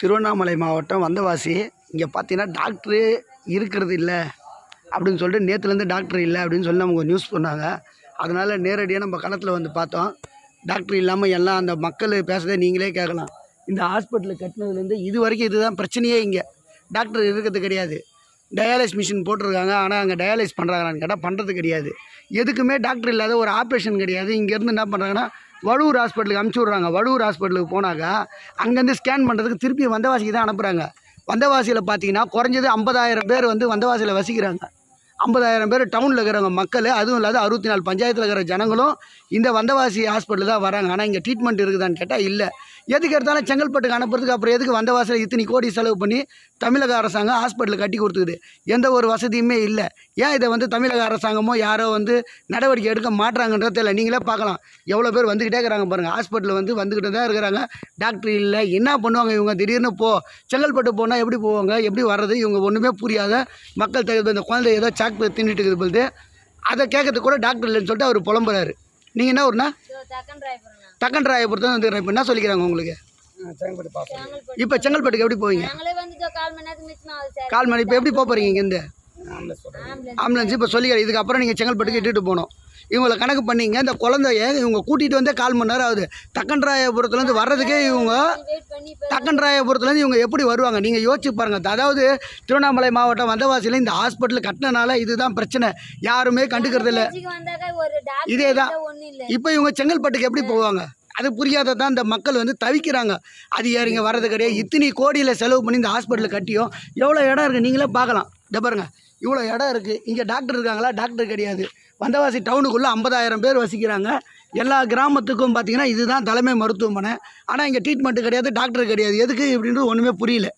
திருவண்ணாமலை மாவட்டம் வந்தவாசி. இங்கே பார்த்தீங்கன்னா டாக்டரு இருக்கிறது இல்லை அப்படின்னு சொல்லிட்டு நேற்றுலேருந்து டாக்டர் இல்லை அப்படின்னு சொல்லி நமக்கு நியூஸ் சொன்னாங்க. அதனால் நேரடியாக நம்ம களத்தில் வந்து பார்த்தோம். டாக்டர் இல்லாமல் எல்லாம் அந்த மக்கள் பேசுகிறத நீங்களே கேட்கலாம். இந்த ஹாஸ்பிட்டல் கட்டினதுலேருந்து இது வரைக்கும் இதுதான் பிரச்சனையே. இங்கே டாக்டர் இருக்கிறது கிடையாது. டயாலிஸ் மிஷின் போட்டிருக்காங்க, ஆனால் அங்கே டயாலிஸ் பண்ணுறாங்களான்னு கேட்டால் பண்ணுறது கிடையாது. எதுக்குமே டாக்டர் இல்லாத ஒரு ஆப்ரேஷன் கிடையாது. இங்கேருந்து என்ன பண்ணுறாங்கன்னா வடூர் ஹாஸ்பிட்டலுக்கு அனுப்பிச்சி விட்றாங்க. வடூர் ஹாஸ்பிட்டலுக்கு போனாக்கா அங்கேருந்து ஸ்கேன் பண்ணுறதுக்கு திருப்பி வந்தவாசிக்கு தான் அனுப்புகிறாங்க. வந்தவாசியில் பார்த்தீங்கன்னா குறைஞ்சது 50,000 பேர் வந்து வந்தவாசியில் வசிக்கிறாங்க. 50,000 பேர் டவுனில் இருக்கிறவங்க மக்கள், அதுவும் இல்லாத 64 பஞ்சாயத்தில் இருக்கிற ஜனங்களும் இந்த வந்தவாசி ஹாஸ்பிட்டல் தான் வராங்க. ஆனால் இங்கே ட்ரீட்மெண்ட் இருக்குதான்னு கேட்டால் இல்லை. எதுக்கு எடுத்தாலும் செங்கல்பட்டுக்கு அனுப்புறதுக்கு அப்புறம் எதுக்கு வந்தவாசியில் இத்தனை கோடி செலவு பண்ணி தமிழக அரசாங்கம் ஹாஸ்பிட்டல் கட்டி கொடுத்துக்குது? எந்த ஒரு வசதியுமே இல்லை. ஏன் இதை வந்து தமிழக அரசாங்கமோ யாரோ வந்து நடவடிக்கை எடுக்க மாட்டுறாங்கன்றது தெரியல. நீங்களே பார்க்கலாம், எவ்வளோ பேர் வந்துக்கிட்டே இருக்கிறாங்க பாருங்கள். ஹாஸ்பிட்டலில் வந்துக்கிட்டு தான் இருக்கிறாங்க. டாக்டர் இல்லை. என்ன பண்ணுவாங்க இவங்க? திடீர்னு செங்கல்பட்டு போனால் எப்படி போவாங்க, எப்படி வர்றது? இவங்க ஒன்றுமே புரியாத மக்கள் தகுந்த இந்த குழந்தை ஏதோ சாக்கு தின்னுட்டு இருக்குது பொழுது அதை கேட்கறதுக்கு கூட டாக்டர் இல்லைன்னு சொல்லிட்டு அவர் புலம்புறாரு. நீங்கள் என்ன ஊர்னா? தக்கன் ராயபுரத்தை வந்து இப்போ என்ன சொல்லிக்கிறாங்க உங்களுக்கு? இப்போ செங்கல்பட்டுக்கு எப்படி போவீங்க? கால் மணி. இப்போ எப்படி போகிறீங்க இங்கேருந்து? ஆம்புலன்ஸ் இப்போ சொல்லிக்கிறேன். இதுக்கப்புறம் நீங்கள் செங்கல்பட்டுக்கு இட்டுட்டு போகணும். இவங்களை கணக்கு பண்ணிங்க. இந்த குழந்தைய இவங்க கூட்டிகிட்டு வந்தே 1/4 மணி நேரம் ஆகுது. தக்கன்ராயபுரத்துலேருந்து வர்றதுக்கே தக்கன்ராயபுரத்துலேருந்து இவங்க எப்படி வருவாங்க? நீங்கள் யோசிச்சு பாருங்கள். அதாவது திருவண்ணாமலை மாவட்டம் வந்தவாசியில் இந்த ஹாஸ்பிட்டல் கட்டினால இதுதான் பிரச்சனை. யாருமே கண்டுக்கிறது இல்லை. இதே தான். இப்போ இவங்க செங்கல்பட்டுக்கு எப்படி போவாங்க? அது புரியாத தான் இந்த மக்கள் வந்து தவிக்கிறாங்க. அது யாருங்க வர்றது கிடையாது. இத்தனை கோடியில் செலவு பண்ணி இந்த ஹாஸ்பிட்டல் கட்டியும் எவ்வளோ இடம் இருக்குது நீங்களே பார்க்கலாம். இதை பாருங்கள், இவ்வளோ இடம் இருக்குது. இங்கே டாக்டர் இருக்காங்களா? டாக்டர் கிடையாது. வந்தவாசி டவுனுக்குள்ளே 50,000 பேர் வசிக்கிறாங்க. எல்லா கிராமத்துக்கும் பார்த்திங்கன்னா இதுதான் தலைமை மருத்துவமனை. ஆனால் இங்கே ட்ரீட்மெண்ட்டு கிடையாது, டாக்டர் கிடையாது. எதுக்கு இப்படின்றது ஒன்றுமே புரியல.